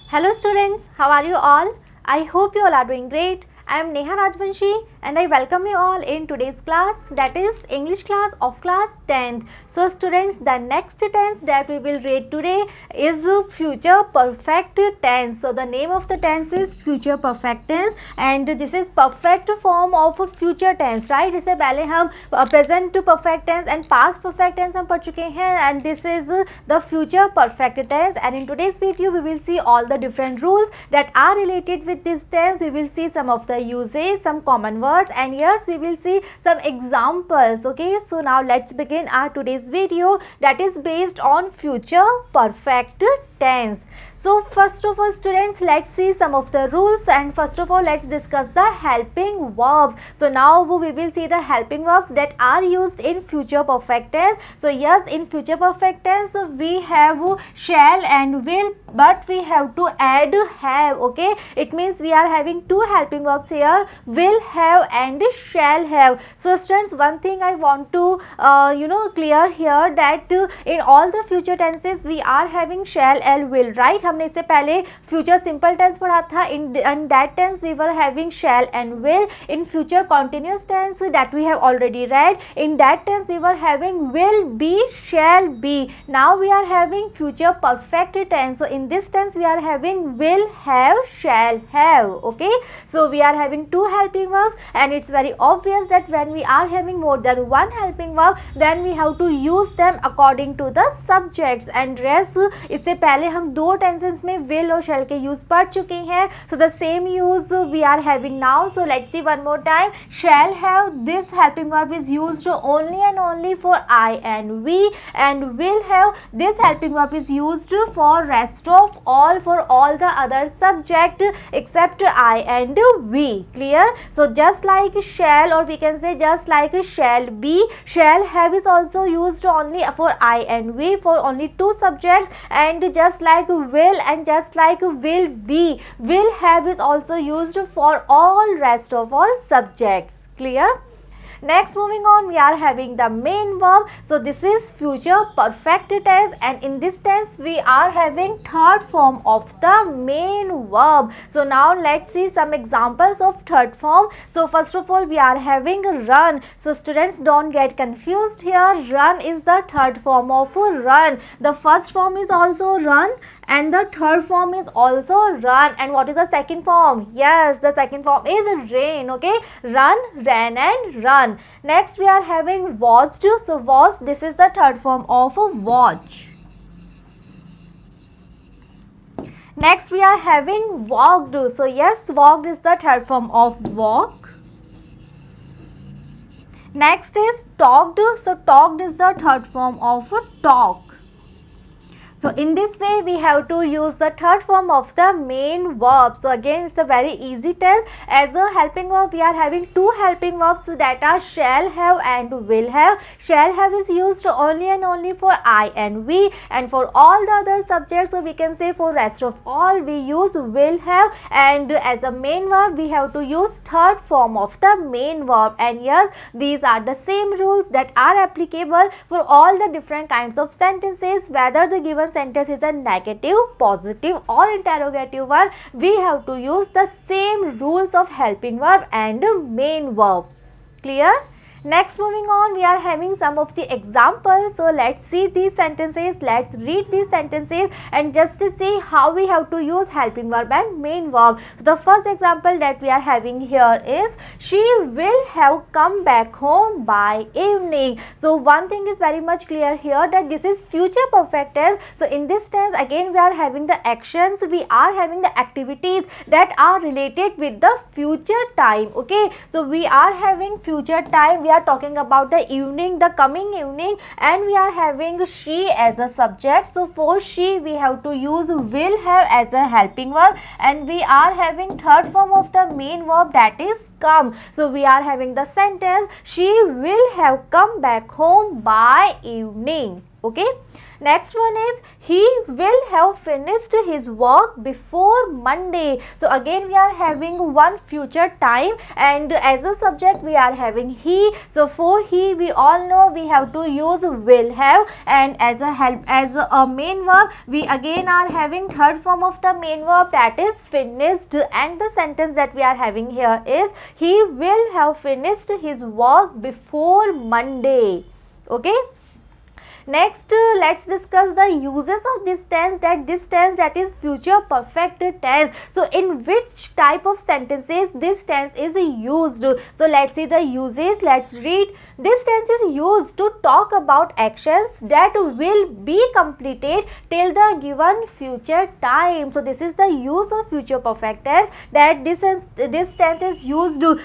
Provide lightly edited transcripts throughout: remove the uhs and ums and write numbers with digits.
Hello students, how are you all? I hope you all are doing great. I am Neha Rajvanshi and I welcome you all in today's class, that is English class of class 10th. So students, the next tense that we will read today is future perfect tense. So the name of the tense is future perfect tense and this is perfect form of future tense, right? इससे पहले हम present perfect tense and past perfect tense हम पढ़ चुके हैं and this is the future perfect tense, and in today's video we will see all the different rules that are related with this tense. We will see some of the uses, some common words, and yes, we will see some examples. Okay, so now let's begin our today's video that is based on future perfect tense. So first of all students, let's see some of the rules, and first of all let's discuss the helping verbs. So now we will see the helping verbs that are used in future perfect tense. So yes, in future perfect tense we have shall and will, but we have to add have. Okay, it means we are having two helping verbs here, will have and shall have. So students, one thing I want to clear here that in all the future tenses we are having shall and will, right? हमने इससे पहले future simple tense पढ़ा था. In that tense we were having shall and will. In future continuous tense that we have already read, in that tense we were having will be, shall be. Now we are having future perfect tense. So in this tense we are having will have, shall have. Okay, so we are having two helping verbs and it's very obvious that when we are having more than one helping verb then we have to use them according to the subjects, and rest इससे पहले हम दो tenses में will और shall के use पढ़ चुके हैं. So the same use we are having now. So let's see one more time. Shall have, this helping verb is used only and only for I and we, and will have, this helping verb is used for rest of all, for all the other subject except I and we. Clear? So just like shall, or we can say just like shall be, shall have is also used only for I and we, for only two subjects, and just like will and just like will be, will have is also used for all rest of all subjects. Clear? Next, moving on, we are having the main verb. So this is future perfect tense, and in this tense we are having third form of the main verb. So now let's see some examples of third form. So first of all we are having run. So students, don't get confused here. Run is the third form of run. The first form is also run and the third form is also run. And what is the second form? Yes, the second form is rain. Okay, run, ran and run. Next we are having watched. So watch, this is the third form of watch. Next we are having walked. So yes, walked is the third form of walk. Next is talked. So talked is the third form of talk. So in this way we have to use the third form of the main verb. So again it's a very easy tense. As a helping verb we are having two helping verbs that are shall have and will have. Shall have is used only and only for I and we, and for all the other subjects, so we can say for rest of all we use will have, and as a main verb we have to use third form of the main verb. And yes, these are the same rules that are applicable for all the different kinds of sentences, whether the given sentence is a negative, positive or interrogative one. We have to use the same rules of helping verb and main verb. Clear? Next, moving on, we are having some of the examples. So let's see these sentences, let's read these sentences and just to see how we have to use helping verb and main verb. So the first example that we are having here is she will have come back home by evening. So one thing is very much clear here that this is future perfect tense. So in this tense again we are having the actions, we are having the activities that are related with the future time. Okay, so we are having future time, we are talking about the evening, the coming evening, and we are having she as a subject. So for she we have to use will have as a helping verb, and we are having third form of the main verb, that is come. So we are having the sentence she will have come back home by evening. Okay. Next one is he will have finished his work before Monday. So again we are having one future time, and as a subject we are having he. So for he we all know we have to use will have, and as a help, as a main verb, we again are having third form of the main verb, that is finished, and the sentence that we are having here is he will have finished his work before Monday. Okay. Next, let's discuss the uses of this tense, that is future perfect tense. So in which type of sentences this tense is used? So let's see the uses. Let's read. This tense is used to talk about actions that will be completed till the given future time. So this is the use of future perfect tense, that this tense is used to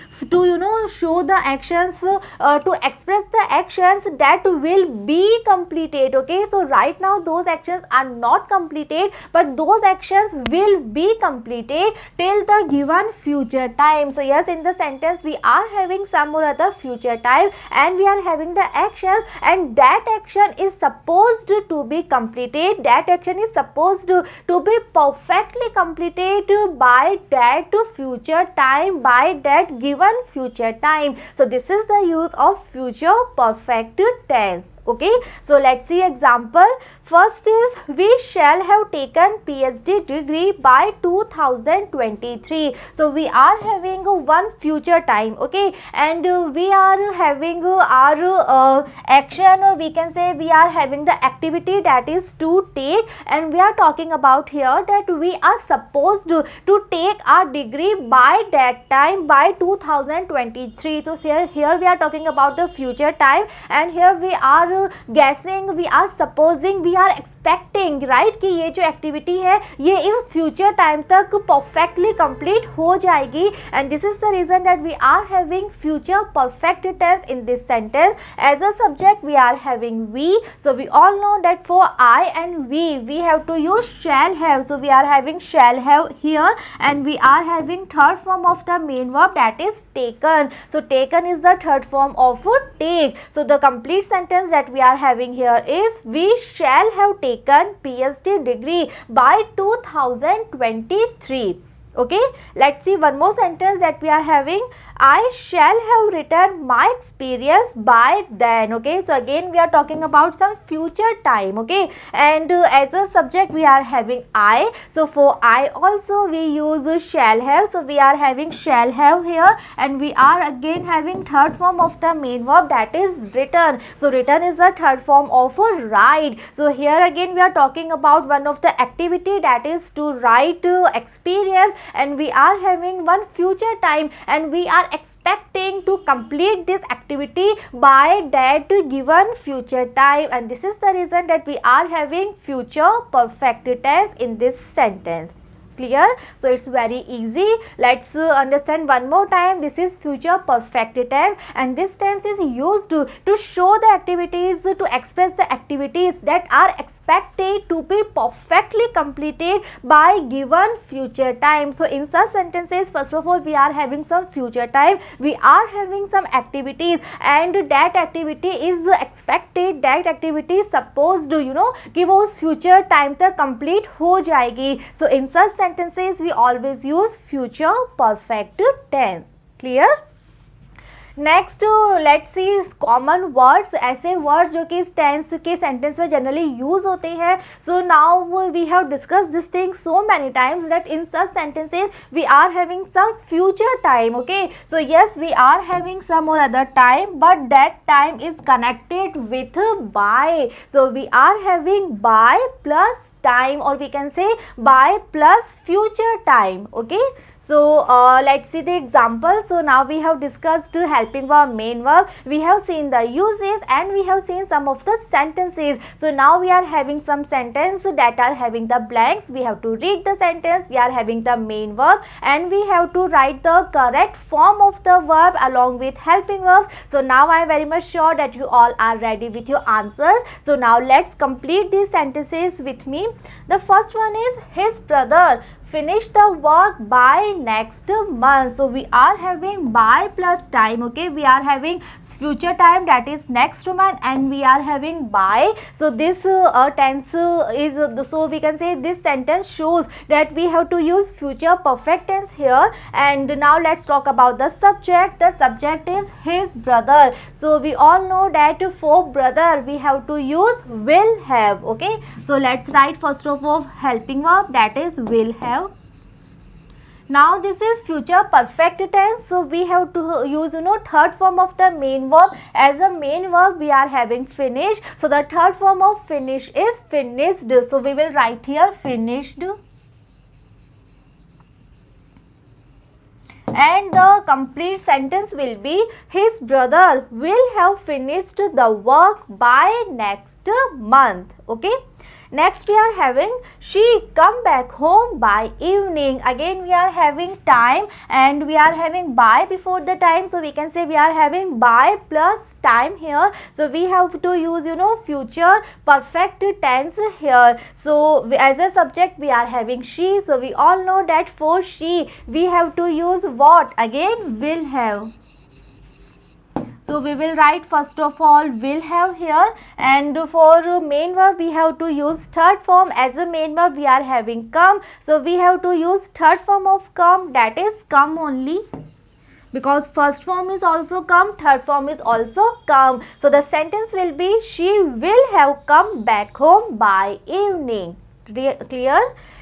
show the actions, to express the actions that will be completed. Okay, so right now those actions are not completed, but those actions will be completed till the given future time. So yes, in the sentence we are having some or other future time, and we are having the actions, and that action is supposed to be completed, that action is supposed to be perfectly completed by that future time, by that given future time. So this is the use of future perfect tense. Okay, so let's see example. First is we shall have taken PhD degree by 2023. So we are having one future time, okay, and we are having our action, or we can say we are having the activity, that is to take, and we are talking about here that we are supposed to take our degree by that time, by 2023. So here we are talking about the future time, and here we are guessing, we are supposing, we are expecting, right, कि ये जो activity है ये इस future time तक perfectly complete हो जाएगी, and this is the reason that we are having future perfect tense in this sentence. As a subject we are having we. So we all know that for I and we have to use shall have. So we are having shall have here, and we are having third form of the main verb, that is taken. So taken is the third form of take. So the complete sentence that we are having here is we shall have taken PhD degree by 2023. Okay, let's see one more sentence that we are having. I shall have written my experience by then. Okay, so again we are talking about some future time. Okay, and as a subject we are having I. So for I also we use shall have. So we are having shall have here, and we are again having third form of the main verb, that is written. So written is the third form of a write. So here again we are talking about one of the activity, that is to write experience, and we are having one future time, and we are expecting to complete this activity by that given future time, and this is the reason that we are having future perfect tense in this sentence. Clear? So it's very easy. Let's understand one more time. This is future perfect tense, and this tense is used to show the activities, to express the activities that are expected to be perfectly completed by given future time. So in such sentences, first of all we are having some future time, we are having some activities, and that activity is expected, that activity is supposed to कि वो उस future time तक complete हो जाएगी. So in such sentences we always use future perfect tense. Clear? Next let's see common words, ऐसे words जो कि इस टेंस के सेंटेंस में जनरली यूज होते हैं. So now we have discuss this thing so many times that in such sentences we are having some future time. Okay, so yes we are having some or other time, but that time is connected with by. So we are having by plus time, or we can say by plus future time. Okay, so let's see the example. So now we have discussed helping verb, main verb, we have seen the uses, and we have seen some of the sentences. So now we are having some sentence that are having the blanks. We have to read the sentence, we are having the main verb, and we have to write the correct form of the verb along with helping verbs. So now I am very much sure that you all are ready with your answers. So now let's complete these sentences with me. The first one is his brother finish the work by next month. So we are having by plus time. Okay, we are having future time, that is next month, and we are having by. So this tense is so we can say this sentence shows that we have to use future perfect tense here. And now let's talk about the subject. The subject is his brother. So we all know that for brother we have to use will have. Okay, so let's write first of all helping verb, that is will have. Now this is future perfect tense, so we have to use third form of the main verb. As a main verb we are having finish, so the third form of finish is finished. So we will write here finished, and the complete sentence will be his brother will have finished the work by next month. Okay, next we are having she come back home by evening. Again we are having time and we are having by before the time, so we can say we are having by plus time here. So we have to use future perfect tense here. So as a subject we are having she, so we all know that for she we have to use what? Again will have. So we will write first of all will have here, and for main verb we have to use third form. As a main verb we are having come, so we have to use third form of come, that is come only, because first form is also come, third form is also come. So the sentence will be she will have come back home by evening. Clear?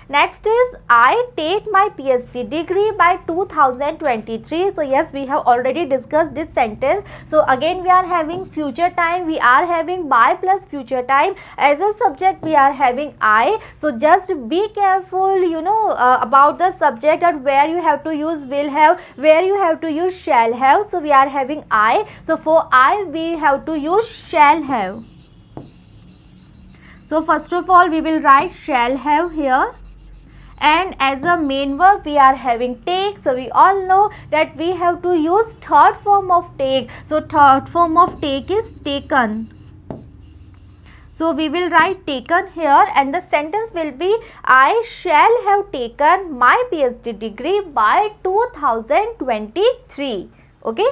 Next is I take my PhD degree by 2023. So yes, we have already discussed this sentence. So again we are having future time, we are having by plus future time. As a subject we are having I. So just be careful about the subject and where you have to use will have, where you have to use shall have. So we are having I. So for I we have to use shall have. So first of all we will write shall have here. And as a main verb we are having take. So we all know that we have to use third form of take. So third form of take is taken. So we will write taken here, and the sentence will be I shall have taken my PhD degree by 2023. Okay.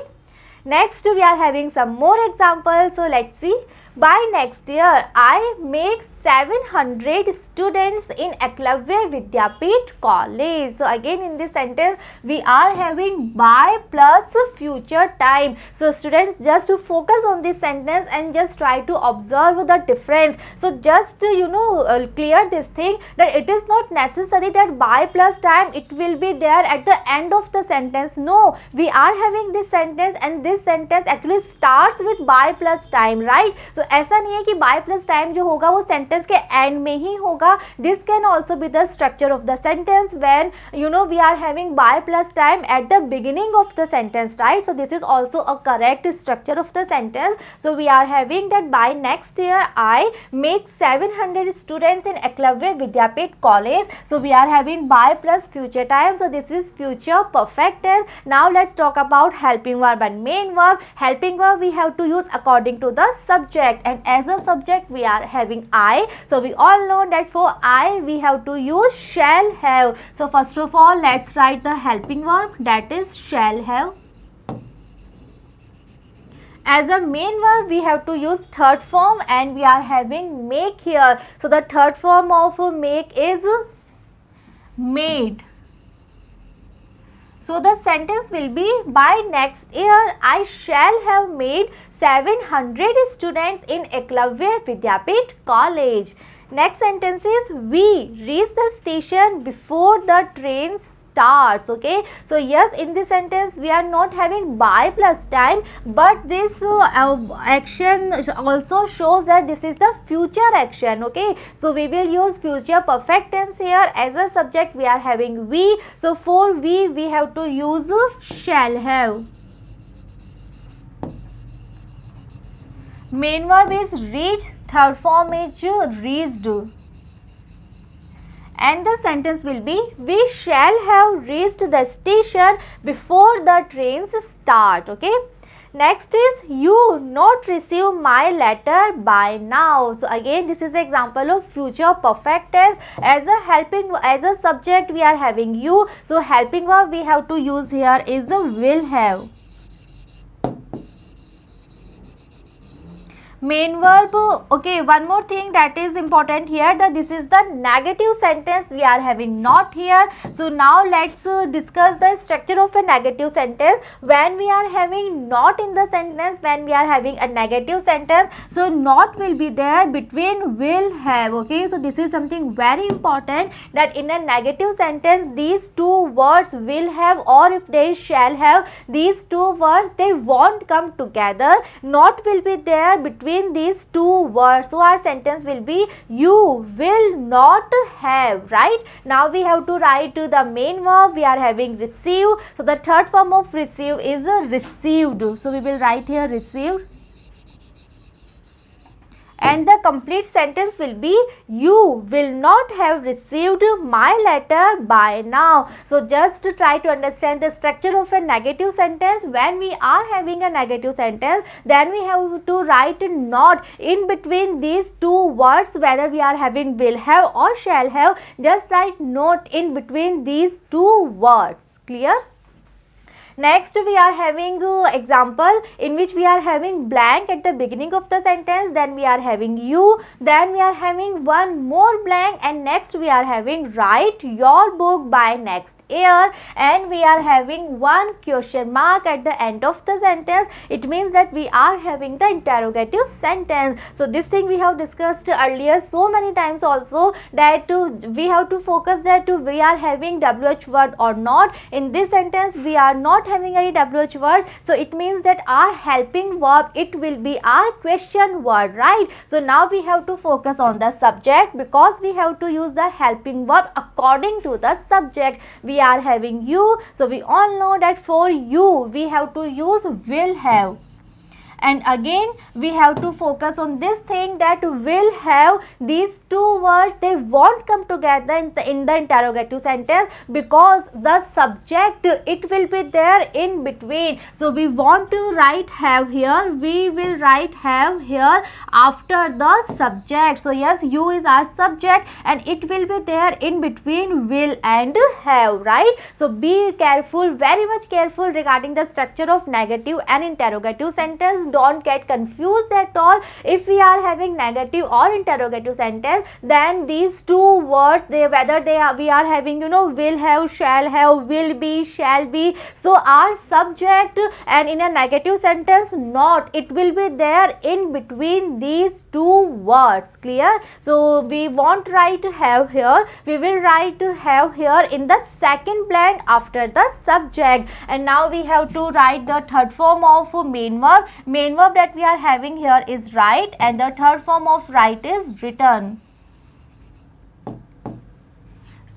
Next we are having some more examples. So let's see. By next year, I make 700 students in 𝐄𝐿𝐴 Vidyapeeth College. So again in this sentence, we are having by plus future time. So students, just to focus on this sentence and just try to observe the difference. So just to clear this thing, that it is not necessary that by plus time it will be there at the end of the sentence. No, we are having this sentence and this sentence actually starts with by plus time, right? So ऐसा नहीं है कि by plus time जो होगा वो sentence के end में ही होगा. This can also be the structure of the sentence when we are having by plus time at the beginning of the sentence, right? So this is also a correct structure of the sentence. So we are having that by next year I make 700 students in 𝐄𝐿𝐴 Vidyapeeth College. So we are having by plus future time. So this is future perfect tense. Now let's talk about helping verb and main verb. Helping verb we have to use according to the subject, and as a subject we are having I. So we all know that for I we have to use shall have. So first of all let's write the helping verb, that is shall have. As a main verb we have to use third form, and we are having make here. So the third form of make is made. So the sentence will be by next year I shall have made 700 students in 𝐄𝐿𝐴 Vidyapeeth College. Next sentence is we reach the station before the train starts. Okay, so yes, in this sentence we are not having by plus time, but this action also shows that this is the future action. Okay, so we will use future perfect tense here. As a subject we are having we. So for we have to use shall have. Main verb is reach, third form is reached, and the sentence will be we shall have reached the station before the trains start. Okay, next is you not receive my letter by now. So again this is the example of future perfect tense. As a subject we are having you. So helping verb we have to use here is will have. main verb. Okay, one more thing that is important here, that this is the negative sentence we are having, not here. So now let's discuss the structure of a negative sentence. When we are having not in the sentence, when we are having a negative sentence, so not will be there between will, have. Okay, so this is something very important, that in a negative sentence these two words will have, or if they shall have, these two words they won't come together. Not will be there between these two words. So our sentence will be you will not have, right? Now we have to write the main verb. We are having receive. So the third form of receive is received. So we will write here received. And the complete sentence will be you will not have received my letter by now. So just to try to understand the structure of a negative sentence. When we are having a negative sentence, then we have to write not in between these two words, whether we are having will have or shall have. Just write not in between these two words. Clear? Next we are having example in which we are having blank at the beginning of the sentence, then we are having you, then we are having one more blank, and next we are having write your book by next year, and we are having one question mark at the end of the sentence. It means that we are having the interrogative sentence. So this thing we have discussed earlier so many times also, that we have to focus that we are having WH word or not. In this sentence we are not having any WH word, so it means that our helping verb, it will be our question word, right? So now we have to focus on the subject, because we have to use the helping verb according to the subject. We are having you, so we all know that for you we have to use will have. And again we have to focus on this thing, that will have, these two words they won't come together in the interrogative sentence, because the subject it will be there in between. So we want to write have here, we will write have here after the subject. So yes, you is our subject and it will be there in between will and have, right? So be careful, very much careful regarding the structure of negative and interrogative sentence. Don't get confused at all. If we are having negative or interrogative sentence, then these two words, we are having will have, shall have, will be, shall be. So our subject, and in a negative sentence not, it will be there in between these two words. Clear? So we won't write have here, we will write have here in the second blank after the subject. And now we have to write the third form of main verb. Main verb that we are having here is write, and the third form of write is written.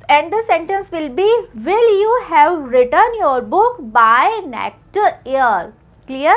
And the sentence will be, will you have written your book by next year? Clear?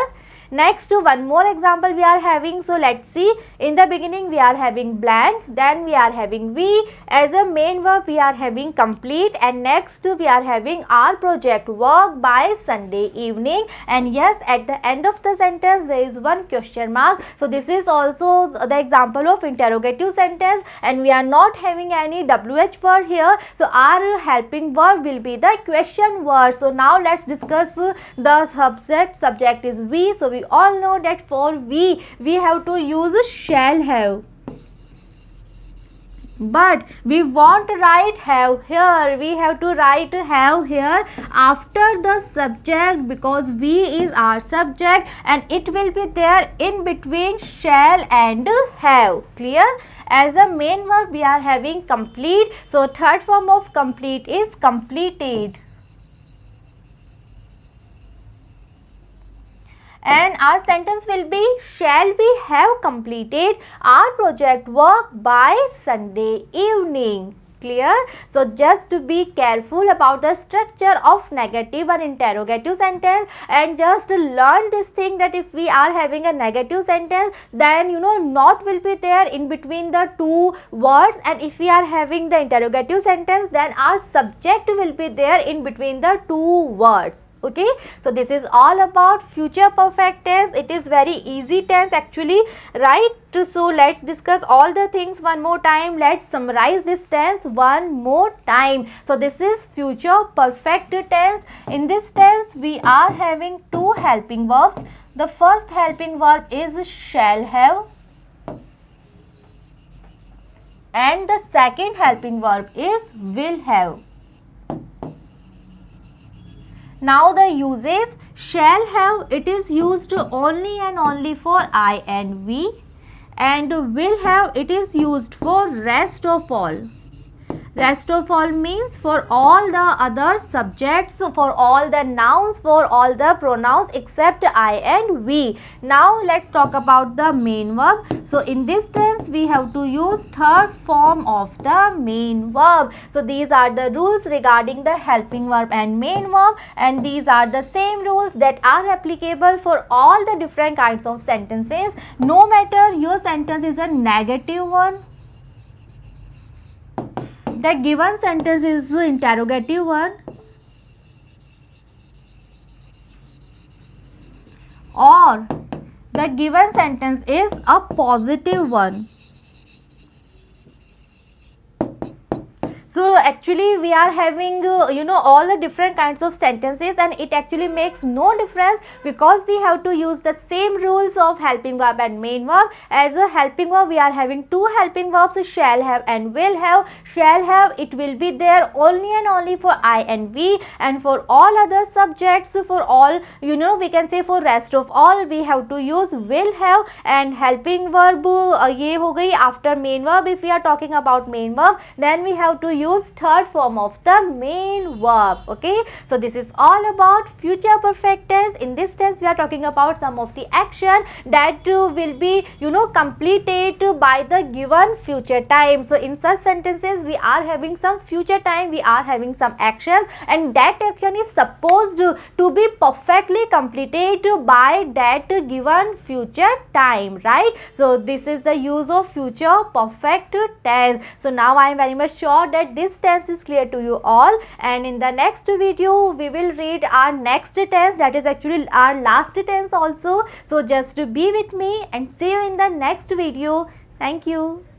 Next, one more example we are having. So let's see. In the beginning we are having blank, then we are having we. As a main verb we are having complete, and next we are having our project work by Sunday evening. And yes, at the end of the sentence there is one question mark. So this is also the example of interrogative sentence, and we are not having any WH word here. So our helping verb will be the question word. So now let's discuss the subject. Subject is we. So we all know that for we have to use shall have, but we won't write have here. We have to write have here after the subject, because we is our subject and it will be there in between shall and have. Clear? As a main verb we are having complete. So third form of complete is completed. And our sentence will be, shall we have completed our project work by Sunday evening? Clear? So just to be careful about the structure of negative and interrogative sentence, and just learn this thing, that if we are having a negative sentence, then not will be there in between the two words, and if we are having the interrogative sentence, then our subject will be there in between the two words. Okay, so this is all about future perfect tense. It is very easy tense actually, right? So let's discuss all the things one more time. Let's summarize this tense one more time. So this is future perfect tense. In this tense we are having two helping verbs. The first helping verb is shall have. and the second helping verb is will have. Now the uses, shall have, it is used only and only for I and we, and will have, it is used for rest of all. Rest of all means for all the other subjects, for all the nouns, for all the pronouns except I and we. Now let's talk about the main verb. So in this tense we have to use third form of the main verb. So these are the rules regarding the helping verb and main verb, and these are the same rules that are applicable for all the different kinds of sentences. No matter your sentence is a negative one, the given sentence is the interrogative one, or the given sentence is a positive one. So actually we are having all the different kinds of sentences, and it actually makes no difference because we have to use the same rules of helping verb and main verb. As a helping verb we are having two helping verbs, shall have and will have. Shall have, it will be there only and only for I and we, and for all other subjects, for all we can say for rest of all, we have to use will have. And helping verb ye ho gayi after main verb. If we are talking about main verb, then we have to use third form of the main verb. Okay, so this is all about future perfect tense. In this tense we are talking about some of the action that will be completed by the given future time. So in such sentences we are having some future time, we are having some actions, and that action is supposed to be perfectly completed by that given future time, right? So this is the use of future perfect tense. So now I am very much sure that this tense is clear to you all, and in the next video we will read our next tense, that is actually our last tense also. So just be with me and see you in the next video. Thank you.